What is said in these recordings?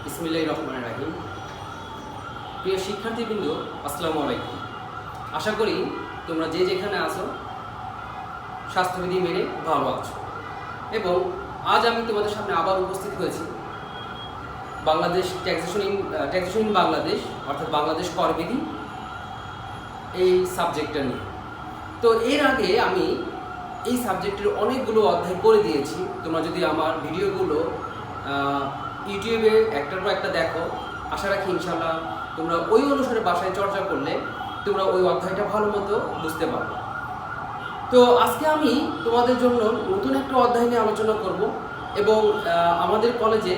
বিসমিল্লাহির রহমানির রহিম। প্রিয় শিক্ষার্থীবৃন্দ, আসসালামু আলাইকুম। আশা করি তোমরা যে যেখানে আছো স্বাস্থ্যবিধি মেনে ভালো আছো। এবং আজ আমি তোমাদের সামনে আবার উপস্থিত হয়েছি বাংলাদেশ ট্যাক্সেশন ইন বাংলাদেশ, অর্থাৎ বাংলাদেশ করবিধি এই সাবজেক্টটা নিয়ে। তো এর আগে আমি এই সাবজেক্টের অনেকগুলো অধ্যায় করে দিয়েছি। তোমরা যদি আমার ভিডিওগুলো ইউটিউবে একটার পর একটা দেখো, আশা রাখি ইনশাল্লাহ তোমরা ওই অনুসারে বাসায় চর্চা করলে তোমরা ওই অধ্যায়টা ভালো মতো বুঝতে পারবে। তো আজকে আমি তোমাদের জন্য নতুন একটা অধ্যায় নিয়ে আলোচনা করব এবং আমাদের কলেজে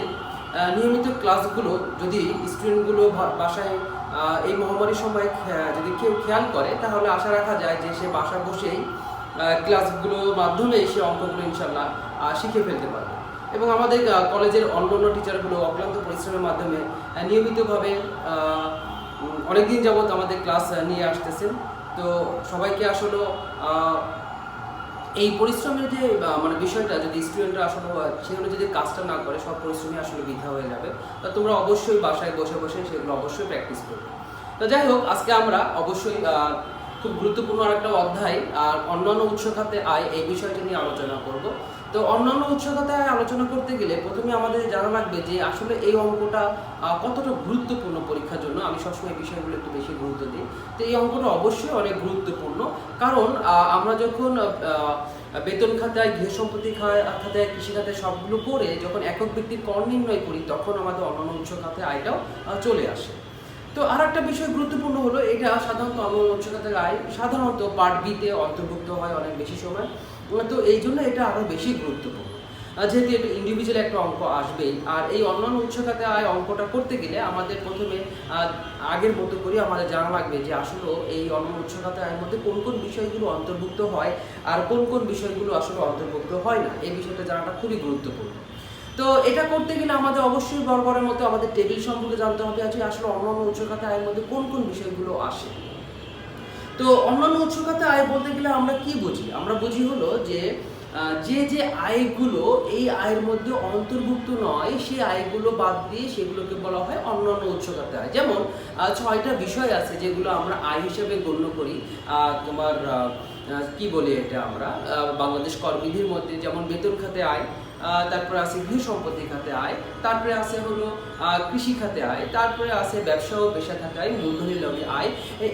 নিয়মিত ক্লাসগুলো যদি স্টুডেন্টগুলো বাসায় এই মহামারীর সময় যদি কেউ খেয়াল করে, তাহলে আশা রাখা যায় যে সে বাসা বসেই ক্লাসগুলোর মাধ্যমে সে অঙ্কগুলো ইনশাল্লাহ শিখে ফেলতে পারবে। এবং আমাদের কলেজের অন্যান্য টিচারগুলো অক্লান্ত পরিশ্রমের মাধ্যমে নিয়মিতভাবে অনেকদিন যাবৎ আমাদের ক্লাস নিয়ে আসতেছেন। তো সবাইকে আসলে এই পরিশ্রমের যে বিষয়টা, যদি স্টুডেন্টরা আসলে সেগুলো যদি কাজটা না করে, সব পরিশ্রমই আসলে বৃথা হয়ে যাবে। তা তোমরা অবশ্যই বাসায় বসে বসে সেগুলো অবশ্যই প্র্যাকটিস করবে। তো যাই হোক, আজকে আমরা অবশ্যই খুব গুরুত্বপূর্ণ আরেকটা অধ্যায় আর অন্যান্য উৎস খাতে আয়, এই বিষয়টা নিয়ে আলোচনা করব। তো অন্যান্য উৎস খাতে আয় আলোচনা করতে গেলে প্রথমে আমাদের জানা লাগবে যে আসলে এই অঙ্কটা কতটা গুরুত্বপূর্ণ পরীক্ষার জন্য। আমি সবসময় এই বিষয়গুলো একটু বেশি গুরুত্ব দিই। তো এই অঙ্কটা অবশ্যই অনেক গুরুত্বপূর্ণ, কারণ আমরা যখন বেতন খাতায়, গৃহ সম্পত্তি খাতায়, কৃষি খাতায় সবগুলো করে যখন একক ব্যক্তির কর নির্ণয় করি, তখন আমাদের অন্যান্য উৎস খাতে আয়টাও চলে আসে। তো আর একটা বিষয় গুরুত্বপূর্ণ হলো, এটা সাধারণত অন্যান্য উৎস খাতের আয় সাধারণত পার্ট বিতে অন্তর্ভুক্ত হয় অনেক বেশি সময়। তো এই জন্য এটা আরও বেশি গুরুত্বপূর্ণ, যেহেতু এটা ইন্ডিভিজুয়াল একটা অঙ্ক আসবেই। আর এই অন্যান্য উৎস খাতে আয় অঙ্কটা করতে গেলে আমাদের প্রথমে আগের মতো করে আমাদের জানা লাগবে যে আসলে এই অন্যান্য উৎস খাতে আয়ের মধ্যে কোন কোন বিষয়গুলো অন্তর্ভুক্ত হয় আর কোন কোন বিষয়গুলো আসলে অন্তর্ভুক্ত হয় না। এই বিষয়টা জানাটা খুবই গুরুত্বপূর্ণ। তো এটা করতে গেলে আমাদের অবশ্যই বরাবরের মতো আমাদের টেবিল সম্পর্কে জানতে হবে, আছে আসলে অন্যান্য উৎস খাতে আয়ের মধ্যে কোন কোন বিষয়গুলো আসে। তো অন্যান্য উৎস খাতে আয় বলতে গেলে আমরা কি বুঝি? আমরা বুঝি হলো যে যে আয়গুলো এই আয়ের মধ্যে অন্তর্ভুক্ত নয়, সেই আয়গুলো বাদ দিয়ে সেগুলোকে বলা হয় অন্যান্য উৎস খাতে আয়। যেমন 6টা বিষয় আছে যেগুলো আমরা আয় হিসেবে গণ্য করি। তোমার কি বলি এটা আমরা বাংলাদেশ করবিধির মধ্যে, যেমন বেতন খাতে আয়, তারপরে আছে গৃহ সম্পত্তি খাতে আয়, তারপরে আছে হলো কৃষি খাতে আয়, তারপরে আছে ব্যবসা ও পেশা খাতে আয়, মূলধনী লগ্নি আয়।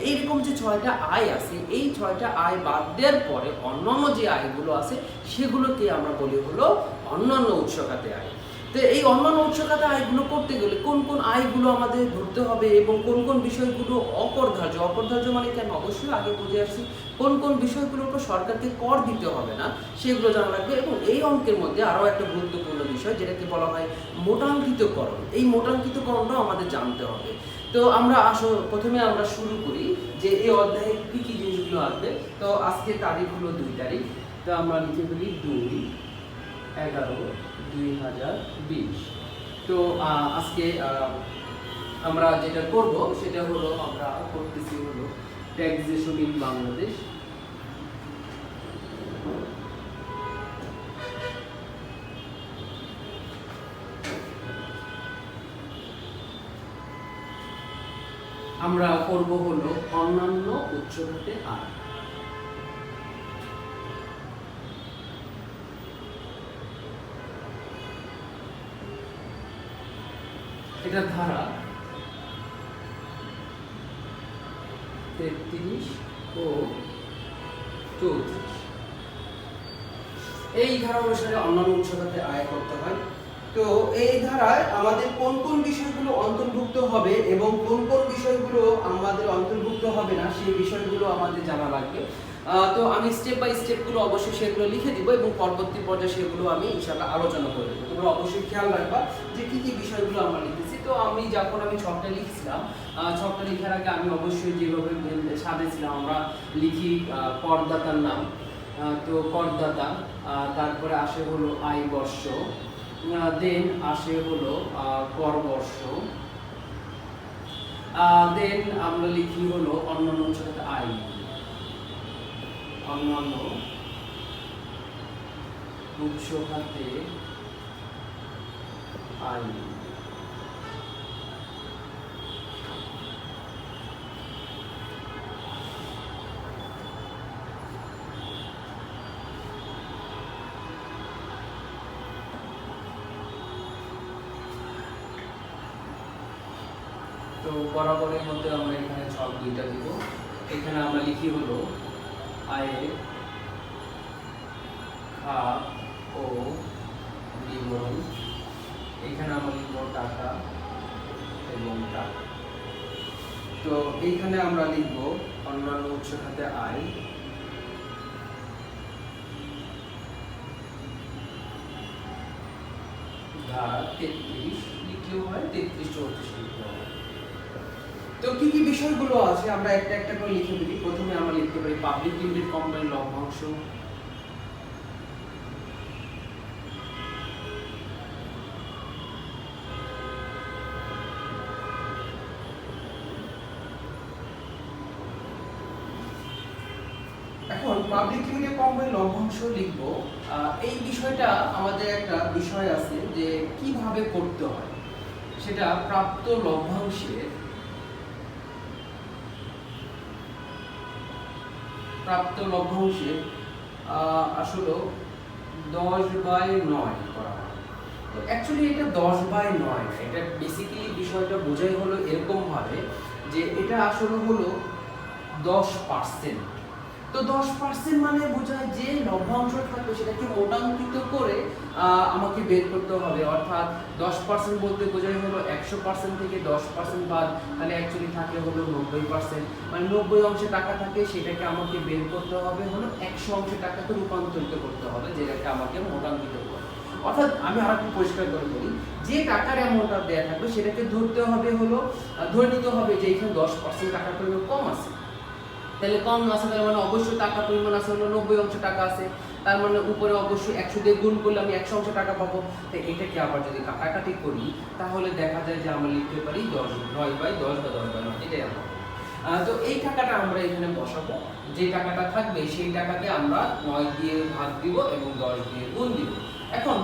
এইরকম যে 6টা আয় আছে, এই 6টা আয় বাদ দেওয়ার পরে অন্যান্য যে আয়গুলো আছে সেগুলোকে আমরা বলি হলো অন্যান্য উৎস খাতে আয়। তো এই অন্যান্য উৎস খাতে আয়গুলো করতে গেলে কোন কোন আয়গুলো আমাদের ধরতে হবে এবং কোন কোন বিষয়গুলো অপরধার্য মানে কেন, অবশ্যই আগে বুঝে আসছি কোন কোন বিষয়গুলোর উপর সরকারকে কর দিতে হবে না, সেগুলো জানা লাগবে। এবং এই অঙ্কের মধ্যে আরও একটা গুরুত্বপূর্ণ বিষয়, যেটাকে বলা হয় মোটাঙ্কিতকরণ। এই মোটাঙ্কিতকরণটাও আমাদের জানতে হবে। তো আমরা প্রথমে আমরা শুরু করি যে এই অধ্যায়ে কী কী জিনিসগুলো আসবে। তো আজকে তারিখ হলো 2 তারিখ। তো আমরা লিখে ফেলি 2/11/2020। তো আজকে আমরা যেটা করব সেটা হলো, আমরা করতেছি হলো ট্যাক্সেশন ইন বাংলাদেশ। আমরা করব হলো অন্যান্য উৎস খাতে আয়। এটা ধারা 33 ও 34। এই ধারা অনুসারে অন্যান্য উৎস খাতে আয় করতে হয়। তো এই ধারায় আমাদের কোন কোন বিষয়গুলো অন্তর্ভুক্ত হবে এবং কোন কোন বিষয়গুলো আমাদের অন্তর্ভুক্ত হবে না, সেই বিষয়গুলো আমাদের জানা লাগবে। তো আমি স্টেপ বাই স্টেপগুলো অবশ্যই সেগুলো লিখে দিব এবং পরবর্তী পর্যায়ে সেগুলো আমি ইনশাআল্লাহ আলোচনা করে দেবো। তোমরা অবশ্যই খেয়াল রাখবা যে কী কী বিষয়গুলো আমরা লিখেছি। তো আমি যখন ছকটা লিখছিলাম, ছকটা লিখার আগে আমি অবশ্যই যেভাবে সাজিয়েছিলাম, আমরা লিখি করদাতার নাম। তো করদাতা, তারপরে আসে হলো আয় বর্ষ, দেন আসে হলো কর বর্ষ, দেন আমরা লিখি হলো অন্যান্য উৎস খাতে আয়, অন্যান্য উৎস খাতে আয়। বরাবরের মধ্যে আমরা এখানে ছক দুইটা দিব। এখানে আমরা লিখি হলো আয়ের খাত ও বিবরণ। এখানে আমরা লিখব টাকা এবং টাকা। তো এইখানে আমরা লিখব অন্যান্য উৎস খাতে আয়, ধারা 33 লিখলেও হয়, 33-34 লিখলেও হয়। তো কি কি বিষয়গুলো আছে আমরা একটা একটা করে লিখে দিই। প্রথমে আমরা লিখতে পারি পাবলিক লিমিটেড কোম্পানির লভ্যাংশ। এখন পাবলিক লিমিটেড কোম্পানির লভ্যাংশ লিখবো। এই বিষয়টা আমাদের একটা বিষয় আছে যে কিভাবে করতে হয়, সেটা প্রাপ্ত লভ্যাংশের আসলে 10/9 করা হয়। তো অ্যাকচুয়ালি এটা 10/9, এটা বেসিক্যালি বিষয়টা বোঝাই হলো এরকম ভাবে যে এটা আসলে হলো 10%। তো 10% মানে বোঝায় যে লভ্যাংশ থাকবে সেটাকে মোটাঙ্কিত করে আমাকে বের করতে হবে। অর্থাৎ 10% বলতে বোঝায় হলো 100% থেকে 10% বাদ, তাহলে অ্যাকচুয়ালি থাকে হলো 90%। মানে 90 অংশে টাকা থাকে, সেটাকে আমাকে বের করতে হবে হলো 100 অংশে টাকাকে রূপান্তরিত করতে হবে, যেটাকে আমাকে মোটাঙ্কিত করে। অর্থাৎ আমি আরেকটু পরিষ্কার করে বলি, যে টাকার অ্যামাউন্টটা দেয়া থাকবে সেটাকে ধরতে হবে হলো, ধরে নিতে হবে যে এখানে 10% টাকার পরিমাণ কম আছে। তাহলে কম আছে, তার মানে অবশ্যই টাকা পরিমাণ আছে হলো 90 অংশ টাকা আছে, তার মানে উপরে অবশ্যই 100 দিয়ে গুণ করলে আমি 100 অংশ টাকা পাবো। তো এটাকে আবার যদি কাটাকাটি করি তাহলে দেখা যায় যে আমরা লিখতে পারি 9/10 বা 10/9, এটাই আমরা। তো এই টাকাটা আমরা এখানে বসাবো, যে টাকাটা থাকবে সেই টাকাকে আমরা 9 দিয়ে ভাগ দিব এবং 10 দিয়ে গুণ দিব। এখন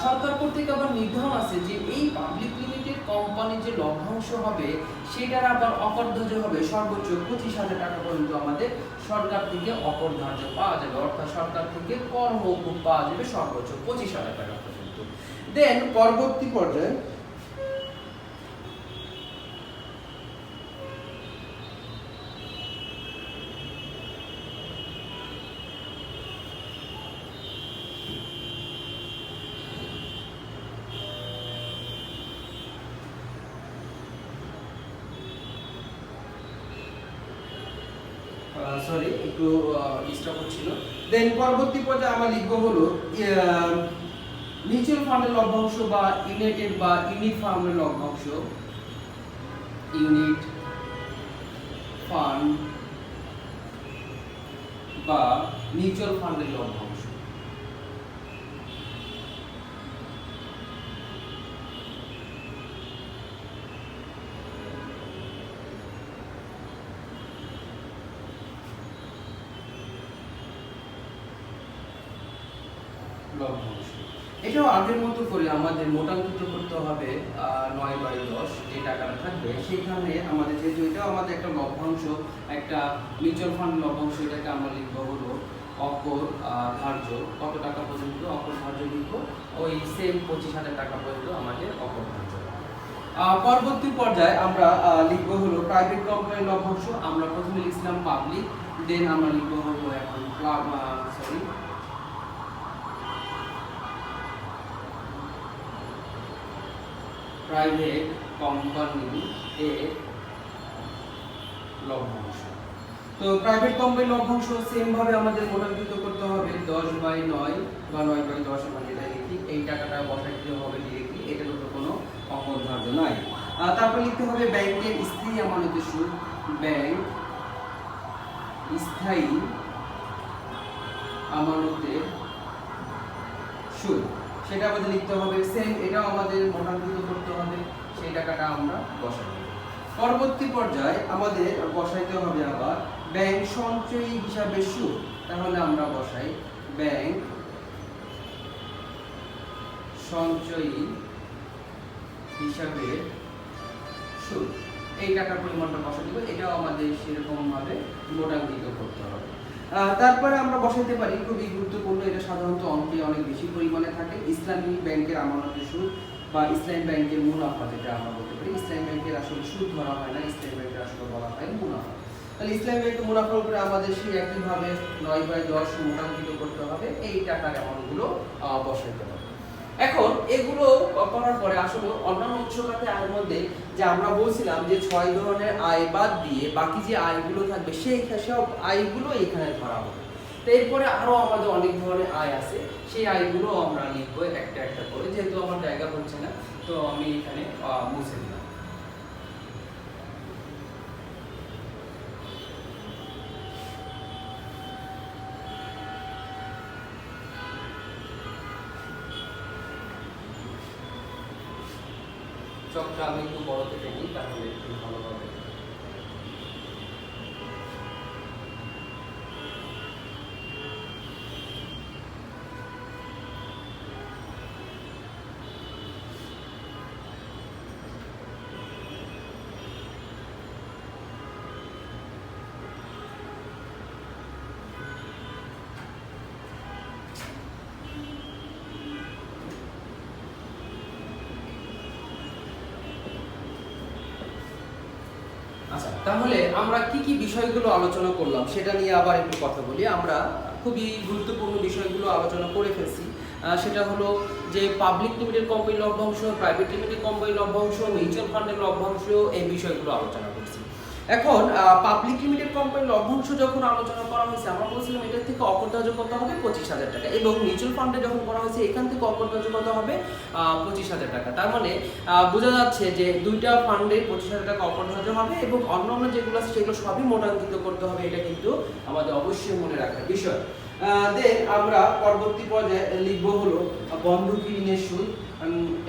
সরকার কর্তৃক আবার নির্ধারণ আছে যে এই পাবলিক লিমিটেড কোম্পানির যে লভ্যাংশ হবে সেটার আবার অকরধার্য হবে সর্বোচ্চ 25,000 টাকা পর্যন্ত আমাদের সরকার থেকে অকরধার্য পাওয়া যাবে। অর্থাৎ সরকার থেকে কর মওকুফ পাওয়া যাবে সর্বোচ্চ 25,000 টাকা পর্যন্ত। দেন পরবর্তী পর্যায়ে সরি একটু ডিস্টার্ব হচ্ছিল। দেন পরবর্তী পর্যায়ে আমরা লিখব হলো মিউচুয়াল ফান্ডের লভ্যাংশ বা ইউনাইটেড বা ইউনিট ফান্ডের লভ্যাংশ। ইউনিট ফান্ড বা মিউচুয়াল ফান্ডের লভ্যাংশ। এটাও আগের মতো করে আমাদের মোটাঙ্কিত করতে হবে 9/10, যে টাকাটা থাকবে সেখানে আমাদের যেহেতু এটাও আমাদের একটা লভ্যাংশ, একটা মিউচুয়াল ফান্ড লভ্যাংশ, এটাকে আমরা লিখবো হলো অকরধার্য। কত টাকা পর্যন্ত অকরধার্য লিখবো? ওই সেম 25,000 টাকা পর্যন্ত আমাদের অকরধার্য। পরবর্তী পর্যায়ে আমরা লিখবো হলো প্রাইভেট কোম্পানির লভ্যাংশ। আমরা প্রথমে লিখছিলাম পাবলিক, দেন আমরা লিখবো হলো এখন প্রাইভেট কোম্পানি এর লভ্যাংশ। তো প্রাইভেট কোম্পানির লভ্যাংশ সেম ভাবে আমাদের মোটাঙ্কিত করতে হবে 10/9 বা 9/10 আমরা যেটা লিখি, এই টাকাটা বসাই দিতে হবে ডিরেক্টলি, এটার উপর কোনো অকরধার্য নাই। তারপর লিখতে হবে ব্যাংকের স্থায়ী আমানতের সুদ। ব্যাংক স্থায়ী আমানতের সুদ, সেটা আমাদের লিখতে হবে সেম, এটাও আমাদের মোটাঙ্কিত করতে হবে, সেই টাকাটা আমরা বসাবো। পরবর্তী পর্যায়ে আমাদের বসাইতে হবে আবার ব্যাংক সঞ্চয়ী হিসাবে সুদ। তাহলে আমরা বসাই ব্যাংক সঞ্চয়ী হিসাবে সুদ, এই টাকার পরিমাণটা বসা দিব, এটাও আমাদের সেরকম ভাবে মোটাঙ্কিত করতে হবে। তারপরে আমরা বসাইতে পারি, খুবই গুরুত্বপূর্ণ, এটা সাধারণত অঙ্কে অনেক বেশি পরিমাণে থাকে, ইসলামী ব্যাংকের আমানতের সুদ। বা ইসলামী ব্যাংকের মুনাফা, যেটা আমরা বলতে পারি। ইসলামী ব্যাংকের আসলে সুদ ধরা হয় না, ইসলামী ব্যাংকের আসলে বলা হয় মুনাফা। তাহলে ইসলামী ব্যাংকের মুনাফার উপরে আমাদের সেই একইভাবে 9/10 মোটাঙ্কিত করতে হবে, এই টাকার অ্যামাউন্টগুলো বসাইতে হবে। এখন এগুলো করার পরে আসলে অন্যান্য উৎস খাতে আয়ের মধ্যে যে আমরা বলছিলাম যে 6 ধরনের আয় বাদ দিয়ে বাকি যে আয়গুলো থাকবে সেই সব আয়গুলো এখানে ধরা হবে। তো এরপরে আরো আমাদের অনেক ধরনের আয় আছে, সেই আয়গুলো আমরা লিখবো একটা একটা করে। যেহেতু আমার জায়গা হচ্ছে না, তো আমি এখানে মুছে দিলাম। চকটা আমি একটু বড়তে টেনি, তাহলে একটু ভালো হবে। আচ্ছা, তাহলে আমরা কি কি বিষয়গুলো আলোচনা করলাম সেটা নিয়ে আবার একটু কথা বলি। আমরা খুবই গুরুত্বপূর্ণ বিষয়গুলো আলোচনা করে ফেলছি। সেটা হলো যে পাবলিক লিমিটেড কোম্পানি লভ্যাংশ, প্রাইভেট লিমিটেড কোম্পানি লভ্যাংশ, মিউচুয়াল ফান্ডের লভ্যাংশ, এই বিষয়গুলো আলোচনা করছি। এখন পাবলিক লিমিটেড কোম্পানি লভ্যাংশ যখন আলোচনা করা হয়েছে, আমরা বলছিলাম এটা থেকে অপরধার্য কত হবে 25,000 টাকা, এবং মিউচুয়াল ফান্ডে যখন করা হয়েছে এখান থেকে অপরধার্য কত হবে 25,000 টাকা। তার মানে বোঝা যাচ্ছে যে দুইটা ফান্ডে 25,000 টাকা অপরধার্য হবে, এবং অন্যান্য যেগুলো আছে সেগুলো সবই মোটাঙ্কিত করতে হবে। এটা কিন্তু আমাদের অবশ্যই মনে রাখার বিষয়। দেন আমরা পরবর্তী পর্যায়ে লিখব হলো বন্ধকি ঋণের সুদ।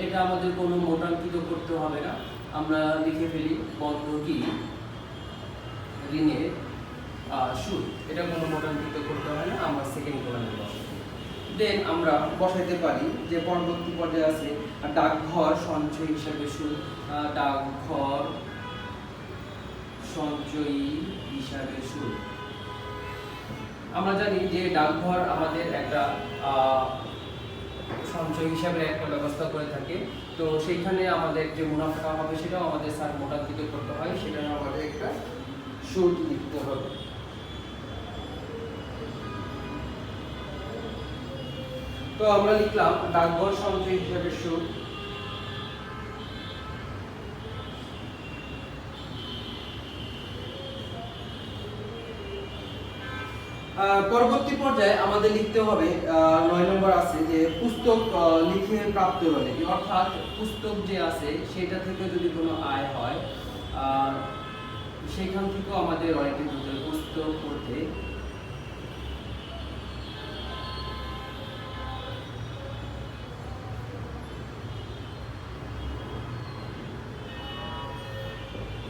এটা আমাদের কোনো মোটাঙ্কিত করতে হবে না, আমরা লিখে ফেলি বন্ধকি ঋণের সুদ। এটা কোনো মোটাঙ্কিত করতে হয় না, আমরা সেকেন্ড কলামে বসাই। দেন আমরা বসাইতে পারি যে পরবর্তী পর্যায়ে আছে ডাকঘর সঞ্চয় হিসাবে সুদ। ডাকঘর সঞ্চয়ী হিসাবে সুদ। আমরা জানি যে ডাকঘর আমাদের একটা সঞ্চয় হিসাবে একটা ব্যবস্থা করে থাকে, তো সেইখানে আমাদের যে মুনাফা হবে সেটাও আমাদের স্যার মোটাঙ্কিত করতে হয়, সেটা আমাদের একটা সুদ লিখতে হবে। তো আমরা লিখলাম ডাকঘর সঞ্চয় হিসাবে সুদ। পরবর্তী পর্যায়ে আমাদের লিখতে হবে 9 নম্বর আছে যে পুস্তক লিখে প্রাপ্ত রয়্যালটি, অর্থাৎ পুস্তক যে আছে সেটা থেকে যদি কোনো আয় হয় সেখান থেকেও আমাদের রয়্যালটি দিতে হবে। পুস্তক পড়তে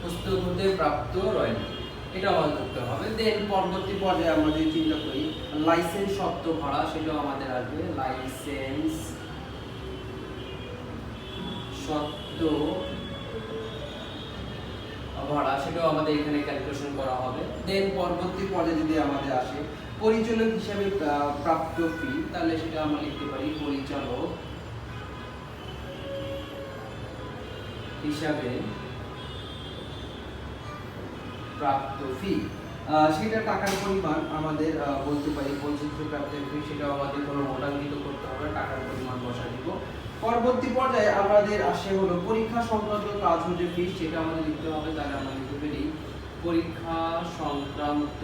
পুস্তক হতে প্রাপ্ত রয়্যালটি, এটা আমাদের করতে হবে। দেন পরবর্তী পর্যায়ে আমরা যদি চিন্তা করি লাইসেন্স সত্ত্ব ভাড়া, সেটাও আমাদের আসবে। লাইসেন্স সত্ত্ব ভাড়া, সেটাও আমাদের এখানে ক্যালকুলেশন করা হবে। দেন পরবর্তী পর্যায়ে যদি আমাদের আসে পরিচালক হিসাবে প্রাপ্ত ফি, তাহলে সেটা আমরা লিখতে পারি পরিচালক হিসাবে প্রাপ্ত ফি। সেটা টাকার পরিমাণ আমাদের বলতে পারি বৈচিত্র্য প্রাপ্তের ফি, সেটাও আমাদের কোনো মোটাঙ্কিত করতে হবে, টাকার পরিমাণ বসা দিব। পরবর্তী পর্যায়ে আমাদের আসে হলো পরীক্ষা সংক্রান্ত কাজ হতে ফি, সেটা আমাদের লিখতে হবে। তাহলে আমরা লিখতে পারি পরীক্ষা সংক্রান্ত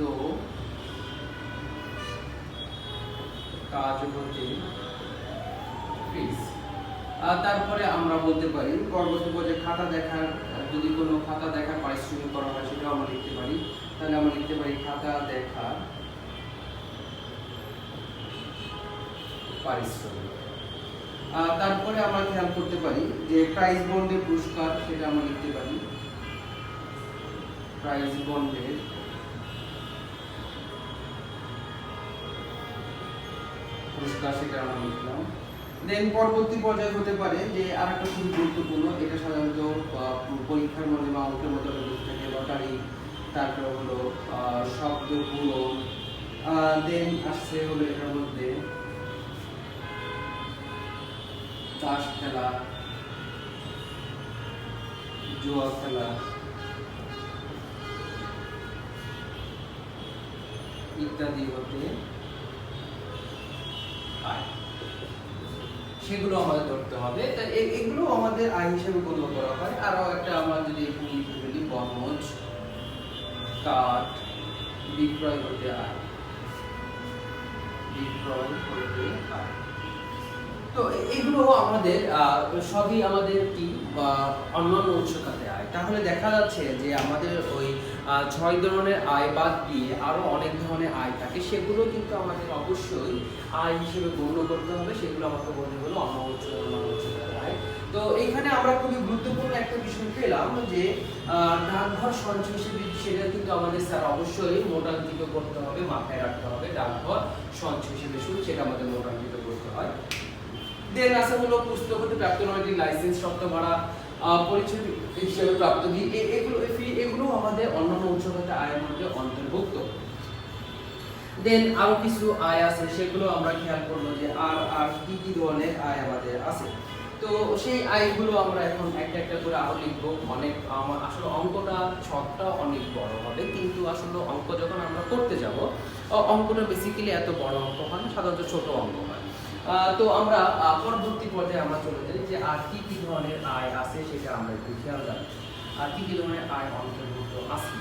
কাজ হতে ফিস। তারপরে আমরা বলতে পারি পরবর্তী পর্যায়ে খাতা দেখার, যদি কোনো খাতা দেখার পারিশ্রমিক করা হয় সেটাও আমরা লিখতে পারি। তাহলে আমরা লিখতে পারি খাতা দেখার পারিশ্রমিক। তারপরে আমরা খেয়াল করতে পারি যে প্রাইজ বন্ডের পুরস্কার, সেটা আমরা লিখতে পারি প্রাইজ বন্ডের পুরস্কার, সেটা আমরা লিখলাম। দেন পরবর্তী পর্যায়ে হতে পারে যে আরেকটা খুব গুরুত্বপূর্ণ, এটা সাধারণত পরীক্ষার মধ্যে বা অঙ্কের মধ্যে থাকে লটারি, তারপরে হলো শব্দ পূরণ। দেন আসছে হলো এটার মধ্যে তাস খেলা, জুয়া খেলা ইত্যাদি হতে আয়, সেগুলো আমাদের ধরতে হবে। তাই এগুলো আমাদের আয় হিসেবে গণ্য করা হয়। আরো একটা আমরা যদি এখানে লিখে ফেলি, বনজ কাঠ বিক্রয় হতে আয়, বিক্রয় হতে আয়। তো এগুলো আমাদের সবই আমাদের কি অন্যান্য উৎস খাতে আয়। তাহলে দেখা যাচ্ছে যে আমাদের ওই 6 ধরনের আয় বাদ দিয়ে আরো অনেক ধরনের আয় থাকে, সেগুলো কিন্তু আমাদের অবশ্যই আয় হিসেবে গণ্য করতে হবে। সেগুলো আমাকে বলতে হলো অন্যান্য উৎস খাতে আয়। তো এইখানে আমরা খুবই গুরুত্বপূর্ণ একটা বিষয় পেলাম যে ডাকঘর সঞ্চয় হিসেবে, সেটা কিন্তু আমাদের স্যার অবশ্যই নোটাঙ্কিত করতে হবে, মাথায় রাখতে হবে। ডাকঘর সঞ্চয় হিসেবে সুদ, সেটা আমাদের নোটাঙ্কিত করতে হয়। দেন আছে হলো পুস্তক হতে প্রাপ্ত নয়টি লাইসেন্স, শর্ত ভাড়া, পরিচয় হিসেবে প্রাপ্ত ফি, এগুলো আমাদের অন্যান্য উৎস হতে আয়ের মধ্যে অন্তর্ভুক্ত। দেন আরো কিছু আয় আছে, সেগুলো আমরা খেয়াল করবো যে আর কি কি ধরনের আয় আমাদের আছে। তো সেই আয়গুলো আমরা এখন একটা একটা করে আরো লিখবো। অনেক আসলে অঙ্কটা ছকটা অনেক বড় হবে, কিন্তু আসলে অঙ্ক যখন আমরা করতে যাব, অঙ্কটা বেসিক্যালি এত বড় অঙ্ক হয় না, সাধারণত ছোট অঙ্ক হয়। তো আমরা পরবর্তী পর্যায়ে আমরা চলে যাই যে আর কি কি ধরনের আয় আছে, সেটা আমরা একটু খেয়াল রাখি। আর কি কি ধরনের আয় অন্তর্ভুক্ত আছে।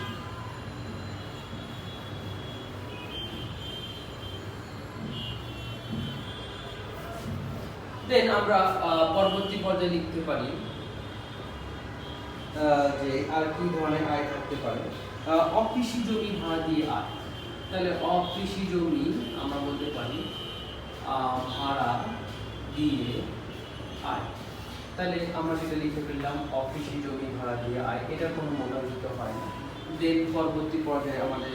দেন আমরা পরবর্তী পর্যায়ে লিখতে পারি যে আর কি ধরনের আয় থাকতে পারে। অকৃষি জমি ভাড়া দিয়ে আয়, তাহলে অকৃষি জমি আমরা বলতে পারি ভাড়া দিয়ে আয়। তাহলে আমরা সেটা লিখে ফেললাম, অকৃষি জমি ভাড়া দিয়ে আয়, এটা কোনো মোটামুটি হয় না। দেন পরবর্তী পর্যায়ে আমাদের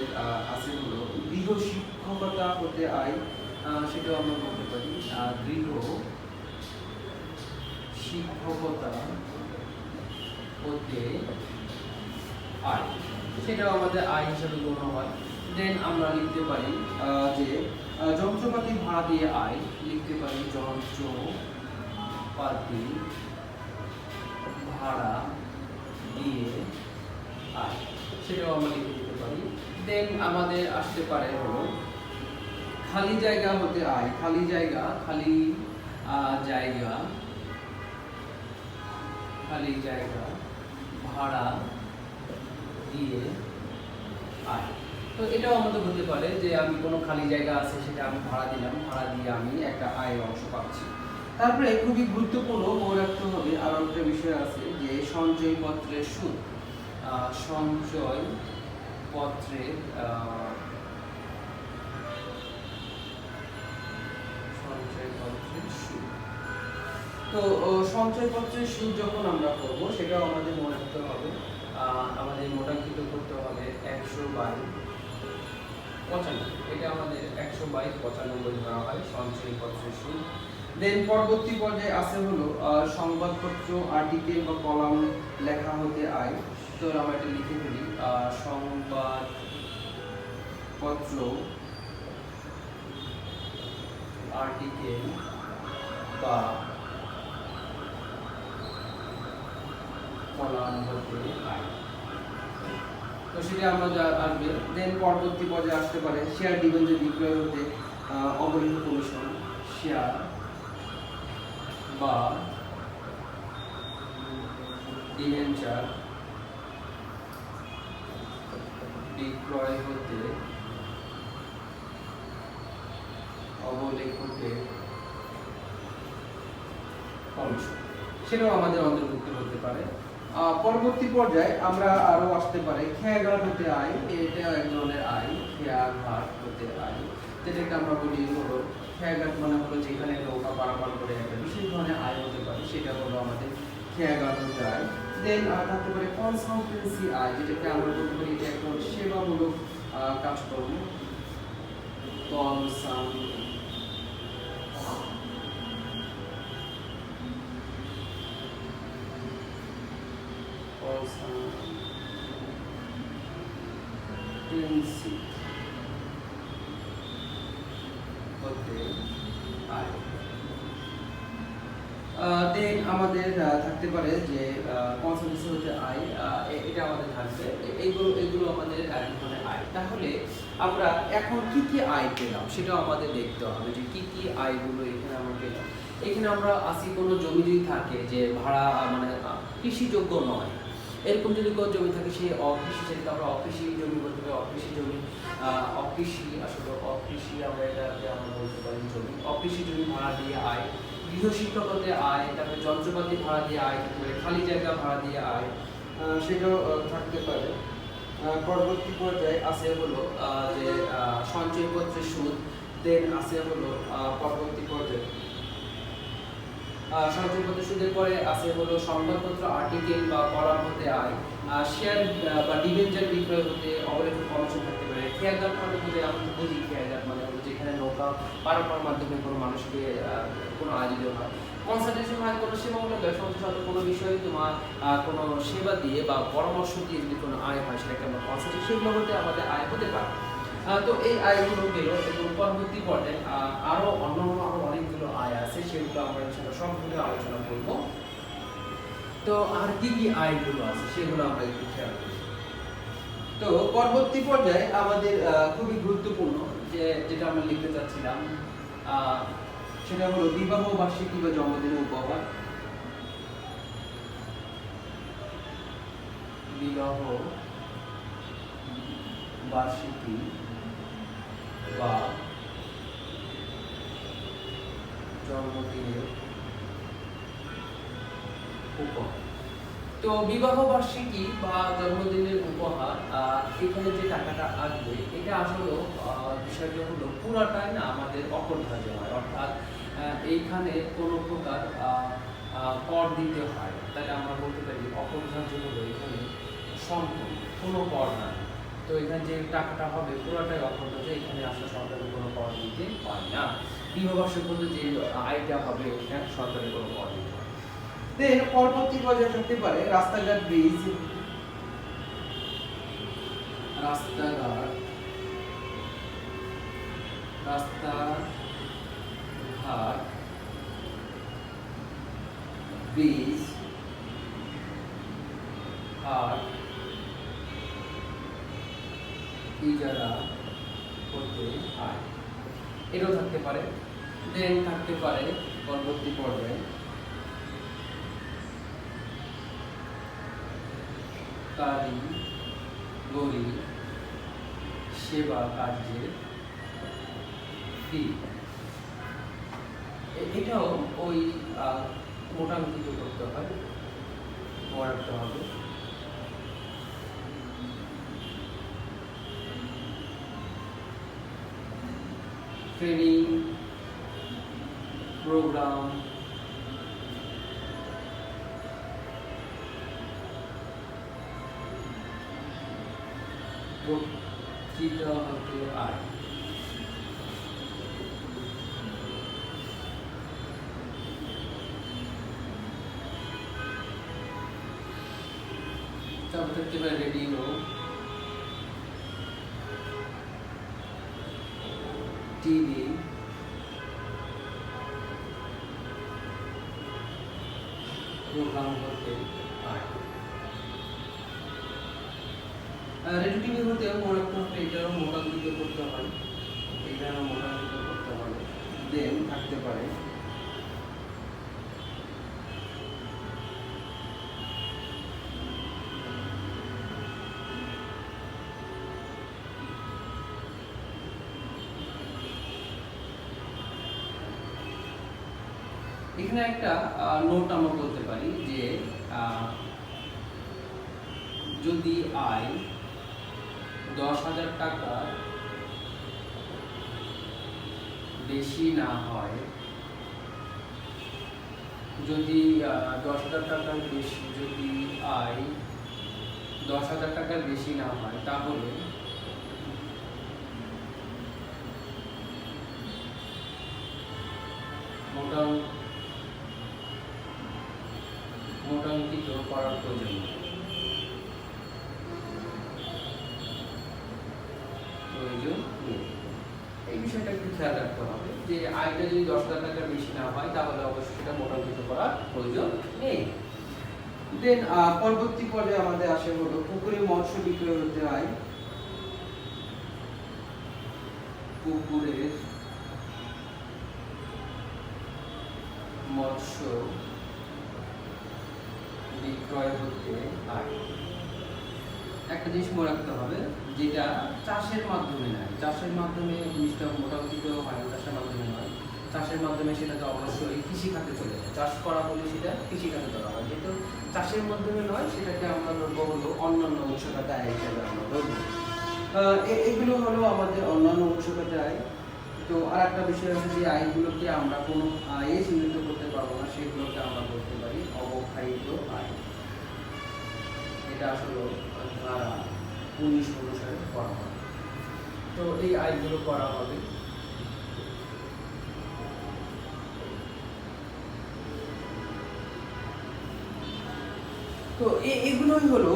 আছে হলো গৃহ শিক্ষকতা হতে আয়, সেটাও আমরা বলতে পারি গৃহ শিক্ষকতা হতে আয়, সেটাও আমাদের আয় হিসেবে গণ্য হয়। দেন আমরা লিখতে পারি যে যন্ত্রপাতি ভাড়া দিয়ে আয়, লিখতে পারি যন্ত্রপাতি ভাড়া দিয়ে আয়, সেটাও আমরা লিখে দিতে পারি। দেন আমাদের আসতে পারে হলো খালি জায়গা হতে আয়, খালি জায়গা ভাড়া দিয়ে আয়। তো এটাও আমাদের হতে পারে যে আমি কোনো খালি জায়গা আছে, সেটা আমি ভাড়া দিলাম, ভাড়া দিয়ে আমি একটা আয়ের অংশ পাচ্ছি। তারপরে খুবই গুরুত্বপূর্ণ মনে রাখতে হবে আরো একটা বিষয় আছে যে সঞ্চয়পত্রের সুদ। সঞ্চয়পত্রের সুদ। তো সঞ্চয়পত্রের সুদ যখন আমরা করব, সেটাও আমাদের মনে রাখতে হবে, আমাদের মোটাঙ্কিত করতে হবে 100/95, এটা আমাদের 100/95 ধরা হয় সঞ্চয়পত্রের সুদ। দেন পরবর্তী পর্যায়ে আছে হলো সংবাদপত্র, আর্টিকেল বা কলাম লেখা হতে আয়। তো আমরা এটা লিখে ফেলি, সংবাদপত্র, আর্টিকেল বা কলাম হতে আয়। তো সেটা আমরা আসবে। দেন পরবর্তী পর্যায়ে আসতে পারে শেয়ার ডিবেঞ্চার বিক্রয় হতে অবৈধ কমিশন, শেয়ার বা ডিবেঞ্চার বিক্রয় হতে অবলেখকের কমিশন, সেটাও আমাদের অন্তর্ভুক্ত হতে পারে। পরবর্তী পর্যায়ে আমরা আরো আসতে পারে খেয়াঘাট হতে আয়, এটা এক ধরনের আয়, খেয়াঘাট হতে আয়, যেটাকে আমরা বলি হলো খেয়াঘাট মানে হলো যেখানে নৌকা পারাপার করে একটা বিশেষ ধরনের আয় হতে পারে, সেটা হলো আমাদের খেয়াঘাট হতে আয়। দেন থাকতে পারে কনসালটেন্সি আয়, যেটাকে আমরা বলতে পারি এটা একটা সেবামূলক কাজকর্ম, কনসালটেন্সি হতে আয়। দেন আমাদের থাকতে পারে যে কনসালটেন্সি হতে আয়, এটা আমাদের থাকবে। এগুলো আমাদের এক ধরনের আয়। তাহলে আমরা এখন কি কি আয় পেলাম সেটাও আমাদের দেখতে হবে যে কি কি আয়গুলো এখানে আমরা পেলাম। এখানে আমরা আসি কোনো জমি যদি থাকে যে ভাড়া মানে কৃষিযোগ্য নয়, এরকম যদি কোনো জমি থাকে সেই অকৃষি, সেটাকে আমরা অকৃষি জমি বলতে পারি। অকৃষি জমি অকৃষি আসলে অকৃষি আমরা এটাকে আমরা বলতে পারি জমি। অকৃষি জমি ভাড়া দিয়ে আয়, গৃহশিক্ষকতে আয়, তারপরে যন্ত্রপাতি ভাড়া দিয়ে আয়, তারপরে খালি জায়গা ভাড়া দিয়ে আয়, সেটাও থাকতে পারে। পরবর্তী পর্যায়ে আছে হলো যে সঞ্চয়পত্রের সুদ। দেন আছে হলো পরবর্তী পর্যায়ে সঞ্চয়পত্র সুদের পরে আছে হলো সংবাদপত্র আর্টিকেল বা কলাম হতে আয়, শেয়ার বা ডিবেঞ্চার বিক্রয় হতে অবলেখ কমিশন থাকতে পারে। খেয়াঘাট মানে হতে আমরা বুঝি, খেয়াঘাট মানে হলো যেখানে নৌকা পারাপার মাধ্যমে কোনো মানুষকে কোনো আয় দিতে হয়। কনসালটেন্সি হয় কোনো সেবামূলক ব্যবসা সাথে কোনো বিষয়ে তোমার কোনো সেবা দিয়ে বা পরামর্শ দিয়ে যদি কোনো আয় হয় সেটাকে আমরা কনসালটেন্সি, সেগুলো হতে আমাদের আয় হতে পারে। তো এই আয়গুলো গেল এবং পরবর্তী পর্যায়ে আরো অনেকগুলো আয় আছে, সেগুলো আমরা ইনশাআল্লাহ সবগুলো আলোচনা করব। তো আর কি কি আয়গুলো আছে সেগুলো আমরা একটু খেয়াল করি। তো পরবর্তী পর্যায়ে আমাদের খুবই গুরুত্বপূর্ণ যেটা আমরা লিখতে চাচ্ছিলাম সেটা হলো বিবাহ বার্ষিকী বা জন্মদিনের উপহার। বিবাহ বার্ষিকী বা জন্মদিনের উপহার। তো বিবাহ বার্ষিকী বা জন্মদিনের উপহার, এখানে যে টাকাটা আসবে এটা আসলে বিষয়টা হলো পুরাটাই না আমাদের অকরধার্য হয়, অর্থাৎ এইখানে কোনো প্রকার কর দিতে হয়, তাহলে আমরা বলতে পারি অকরধার্য হলো এখানে সম্পূর্ণ কোনো কর নাই। তো এখানে যে টাকাটা হবে পুরোটাই অকরধার্য, এখানে আসলে সরকারের কোনো কর দিতে হয় না। বিবাহ বার্ষিকী বলতে যে আয়টা হবে এখানে সরকারের কোনো কর দিতে হয়। দেন পরবর্তী পর্যায়ে থাকতে পারে রাস্তাঘাট, ব্রিজ, রাস্তাঘাট, ব্রিজ, ঘাট, ইজারা করতে হয়, এটাও থাকতে পারে। দেন থাকতে পারে পরবর্তী পর্যায়ে কারিগরি সেবা কার্যের ফি, এটাও ওই মোটামুটি করতে হয়, মনে রাখতে হবে। ট্রেনিং প্রোগ্রাম, বক্তৃতা হতে আয়। তারপর থাকতে পারে রেডিও, টিভি, প্রোগ্রাম হতে আয়। রেডিও টিভি হতে মনে রাখতে হবে এটারও মোটামুটি করতে হয়, এটারও মোটামুটি করতে হবে। দেন থাকতে পারে এখানে একটা নোট আমরা বলতে পারি যে যদি আয় 10,000 টাকা বেশি না হয়, যদি 10,000 টাকার বেশি, যদি আয় 10,000 টাকার বেশি না হয় তাহলে মোটামুটি করার প্রয়োজন নেই। এই বিষয়টা একটু খেয়াল রাখতে হবে। যে আয়টা যদি 10,000 টাকার বেশি না হয় তাহলে অবশ্যই সেটা মোটামুটি করার প্রয়োজন নেই। দেন পরবর্তী পর্যায়ে আমাদের আসে হলো পুকুরে মৎস্য বিক্রয় হতে আয়। পুকুরের মৎস্য বিক্রয় হতে আয়। একটা জিনিস মনে রাখতে হবে, যেটা চাষের মাধ্যমে নয়, চাষের মাধ্যমে জিনিসটা মোটামুটি তো হয়, চাষের মাধ্যমে নয়, চাষের মাধ্যমে সেটা তো অবশ্যই কৃষি খাতে চলে যায়, চাষ করা হলে সেটা কৃষি খাতে ধরা হয়, যেহেতু চাষের মাধ্যমে নয় সেটাকে আমরা ধরবো হলো অন্যান্য উৎস খাতে আয় হিসাবে আমরা ধরবো। এগুলো হলো আমাদের অন্যান্য উৎস খাতে আয়। তো আর একটা বিষয় আছে যে আয়গুলোকে আমরা কোনো আয়ে চিহ্নিত করতে পারবো না, সেগুলোকে আমরা বলতে পারি অবক্ষয়িত আয়। এটা আসলে ধারা 19 অনুসারে করা হবে। তো এই আয়গুলো করা হবে। তো এগুলোই হলো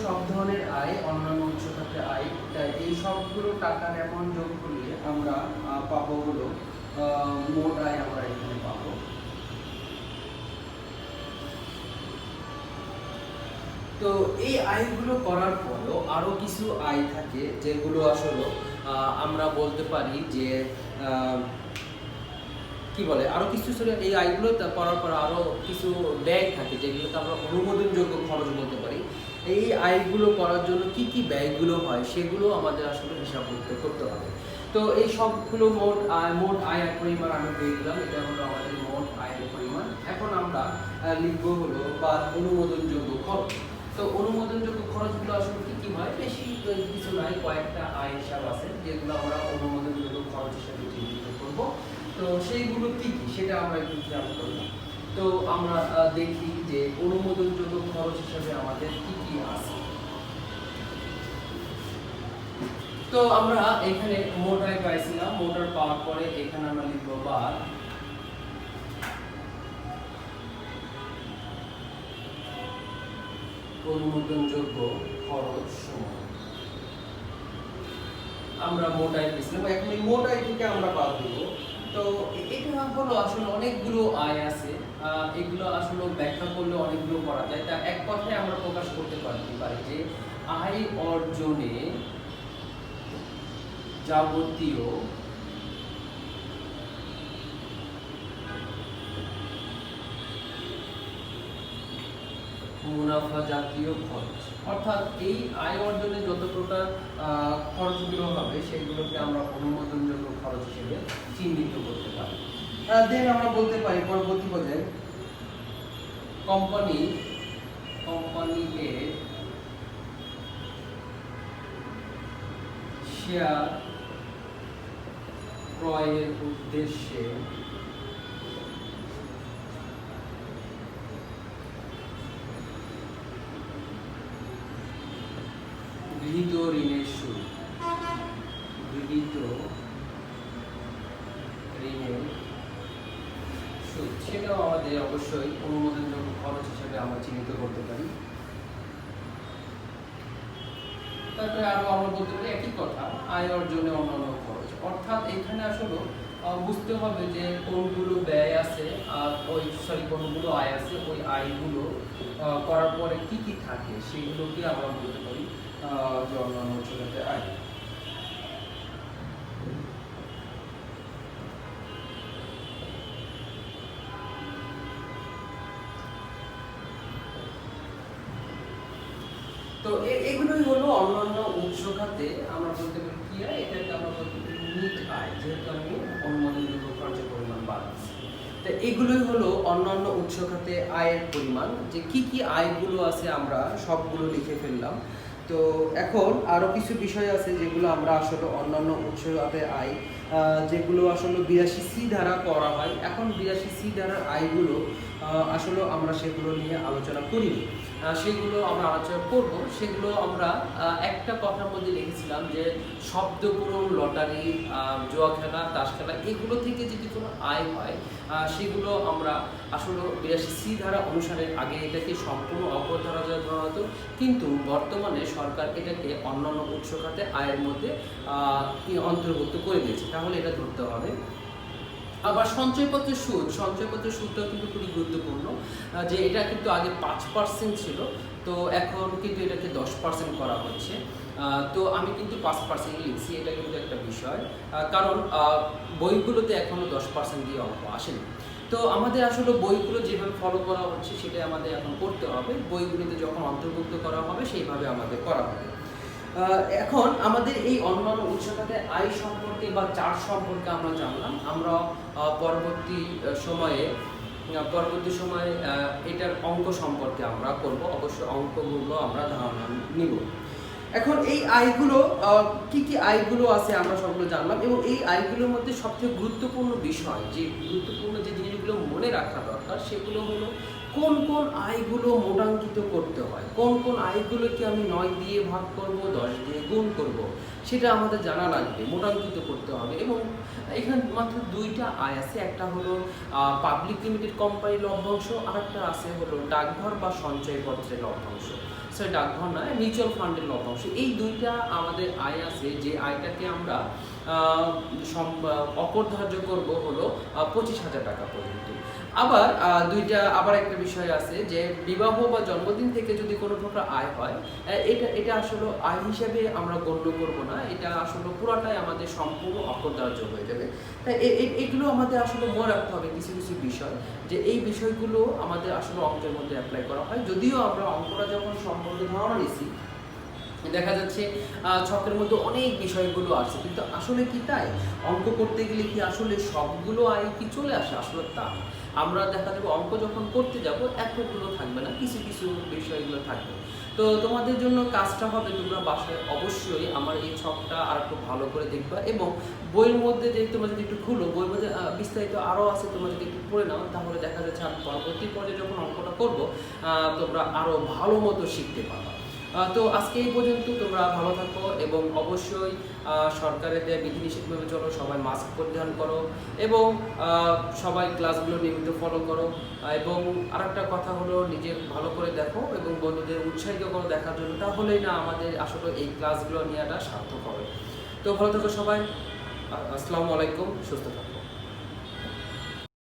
সব ধরনের আয়, অন্যান্য উৎস খাতে আয়। এই সবগুলো টাকার অ্যামাউন্ট যোগ করলে আমরা পাবো হলো মোট আয় আমরা এখানে পাবো। তো এই আয়গুলো করার পরও আরো কিছু আয় থাকে যেগুলো আসলে আমরা বলতে পারি যে কি বলে আরো কিছু এই আয়গুলো করার পর আরো কিছু ব্যয় থাকে যেগুলোকে আমরা অনুমোদনযোগ্য খরচ বলতে পারি। এই আয়গুলো করার জন্য কি কি ব্যয়গুলো হয় সেগুলো আমাদের আসলে হিসাব করতে হবে। তো এই সবগুলো মোট আয়ের পরিমাণ আমি পেয়ে দিলাম, এটা হলো আমাদের মোট আয়ের পরিমাণ। এখন আমরা লিখবো হলো বা অনুমোদনযোগ্য খরচ। তো অনুমোদনযোগ্য খরচগুলো আসলে কি কি হয়, বেশি কিছু নাই, কয়েকটা আয় হিসাব আছে যেগুলো আমরা অনুমোদনযোগ্য খরচ হিসাবে চিহ্নিত করব। তো সেইগুলো কি কি সেটা আমরা একটু খেয়াল করলাম। তো আমরা দেখি যে অনুমোদনযোগ্য খরচ হিসাবে আমাদের কি কি আছে। তো আমরা এখানে মোট আয় পাইছিলাম, মোট আয় পাওয়ার পরে এখানে আমরা লিখব বার অনুমোদনযোগ্য খরচ সমান আমরা মোট আয় পেয়েছিলাম। এখন এই মোট আয় থেকে আমরা বাদ দেব। তো এটা হলো আসলে অনেকগুলো আয় আছে, এগুলো আসলে ব্যাখ্যা করলে অনেকগুলো করা যায়। তা এক কথায় আমরা প্রকাশ করতে পারি যে আয় অর্জনে যাবতীয় মুনাফা জাতীয় খরচ, অর্থাৎ এই আয় অর্জনে যত প্রকার খরচগুলো হবে সেগুলোকে আমরা অনুমোদনযোগ্য খরচ হিসেবে চিহ্নিত করতে পারি। দেন আমরা বলতে পারি পরবর্তী পর্যায়ে কোম্পানি এর শেয়ার ক্রয়ের উদ্দেশ্যে গৃহীত ঋণের সুদ, সেটাও আমাদের অবশ্যই অনুমোদনযোগ্য খরচ হিসেবে আমরা চিহ্নিত করতে পারি। তারপরে আরো আমরা বলতে পারি একই কথা আয় অর্জনে অন্যান্য খরচ, অর্থাৎ এখানে আসলে বুঝতে হবে যে কোনগুলো ব্যয় আছে আর কোনগুলো আয় আছে, ওই আয়গুলো করার পরে কি কি থাকে সেগুলোকে আমরা বলতে পারি যে অন্যান্য উৎসতে আয়। তো এগুলোই হলো অন্যান্য উৎস খাতে আমরা বলতে পারি কি আয়, এটাকে আমরা বলতে পারি নিট আয়, যেহেতু আমি অনুমোদনযোগ্য খরচের পরিমাণ বাড়াচ্ছি। তো এগুলোই হলো অন্যান্য উৎস খাতে আয়ের পরিমাণ। যে কি কি আয়গুলো আছে আমরা সবগুলো লিখে ফেললাম। তো এখন আরো কিছু বিষয় আছে যেগুলো আমরা আসলে অন্যান্য উৎস খাতে আয়, যেগুলো আসলে 82C ধারা করা হয়। এখন 82C ধারার আয়গুলো আসলে আমরা সেগুলো নিয়ে আলোচনা করিনি, সেগুলো আমরা আলোচনা করব। সেগুলো আমরা একটা কথার মধ্যে লিখেছিলাম যে শব্দপূরণ, লটারি, জুয়া খেলা, তাস খেলা, এগুলো থেকে যদি কোনো আয় হয় সেগুলো আমরা আসলে 82C ধারা অনুসারে আগে এটাকে সম্পূর্ণ অপর ধারা ধরা হতো, কিন্তু বর্তমানে সরকার এটাকে অন্যান্য উৎস খাতে আয়ের মধ্যে অন্তর্ভুক্ত করে দিয়েছে, তাহলে এটা ধরতে হবে। আবার সঞ্চয়পত্রের সঞ্চয়পত্রের সুদটাও কিন্তু খুবই গুরুত্বপূর্ণ, যে এটা কিন্তু আগে 5% ছিল, তো এখন কিন্তু এটাকে 10% করা হচ্ছে। তো আমি কিন্তু 5% লিখছি, এটা কিন্তু একটা বিষয়, কারণ বইগুলোতে এখনও 10% দিয়ে অঙ্ক আসেনি। তো আমাদের আসলে বইগুলো যেভাবে ফলো করা হচ্ছে সেটাই আমাদের এখন করতে হবে, বইগুলোতে যখন অন্তর্ভুক্ত করা হবে সেইভাবে আমাদের করা হবে। এখন আমাদের এই অন্যান্য উৎসটাতে আয় সম্পর্কে বা চার্ট সম্পর্কে আমরা জানলাম। আমরা পরবর্তী সময়ে এটার অঙ্ক সম্পর্কে আমরা করব, অবশ্যই অঙ্কগুলো আমরা ধারণা নিব। এখন এই আয়গুলো কি কি আয়গুলো আছে আমরা সবগুলো জানলাম, এবং এই আয়গুলোর মধ্যে সবথেকে গুরুত্বপূর্ণ বিষয়, যে গুরুত্বপূর্ণ যে জিনিসগুলো মনে রাখা দরকার সেগুলো হলো কোন কোন আয়গুলো মোটাঙ্কিত করতে হয়, কোন কোন আয়গুলোকে আমি 9 দিয়ে ভাগ করব, 10 দিয়ে গুণ করব, সেটা আমাদের জানা লাগবে, মোটাঙ্কিত করতে হবে। এবং এখানে মাত্র 2টা আয় আছে, একটা হলো পাবলিক লিমিটেড কোম্পানির লভ্যাংশ, আর একটা আছে হলো ডাকঘর বা সঞ্চয়পত্রের লভ্যাংশ। সরি, ডাকঘর নয়, মিউচুয়াল ফান্ডের লভ্যাংশ। এই 2টা আমাদের আয় আছে, যে আয়টাকে আমরা অকরধার্য করব হলো 25,000 টাকা পর্যন্ত। আবার একটা বিষয় আছে, যে বিবাহ বা জন্মদিন থেকে যদি কোনো প্রকার আয় হয়, এটা আসলে আয় হিসেবে আমরা গণ্য করব না, এটা আসলে পুরাটাই আমাদের সম্পূর্ণ অকরধার্য হয়ে যাবে। তাই এগুলো আমাদের আসলে মনে রাখতে হবে কিছু কিছু বিষয়, যে এই বিষয়গুলো আমাদের আসলে অঙ্কের মধ্যে অ্যাপ্লাই করা হয়। যদিও আমরা অঙ্কটা যখন সম্পূর্ণ ধারণা নিছি, দেখা যাচ্ছে ছকের মধ্যে অনেক বিষয়গুলো আছে, কিন্তু আসলে কি তাই? অঙ্ক করতে গেলে কি আসলে সবগুলো আয় কি চলে আসে? আসলে তা না। আমরা দেখা যাবে অঙ্ক যখন করতে যাব এতগুলো থাকবে না, কিছু কিছু বিষয়গুলো থাকবে। তো তোমাদের জন্য কাজটা হবে, তোমরা বাসায় অবশ্যই আমার এই ছকটা আর একটু ভালো করে দেখবা, এবং বইয়ের মধ্যে যে তোমরা যদি একটু খুলো, বইয়ের মধ্যে বিস্তারিত আরও আছে, তোমরা যদি একটু পড়ে নাও, তাহলে দেখা যাচ্ছে আমি পরবর্তী পর্যায়ে যখন অঙ্কটা করবো তোমরা আরও ভালো মতো শিখতে পারবা। তো আজকে এই পর্যন্ত, তোমরা ভালো থাকো, এবং অবশ্যই সরকারের দেওয়া বিধিনিষেধ মেনে চলো, সবাই মাস্ক পরিধান করো, এবং সবাই ক্লাসগুলো নিয়মিত ফলো করো। এবং আরেকটা কথা হলো, নিজের ভালো করে দেখো এবং বন্ধুদের উৎসাহিত করো দেখার জন্য, তাহলেই না আমাদের আসলে এই ক্লাসগুলো নেওয়াটা সার্থক হবে। তো ভালো থাকো সবাই, আসসালামু আলাইকুম, সুস্থ থাকো।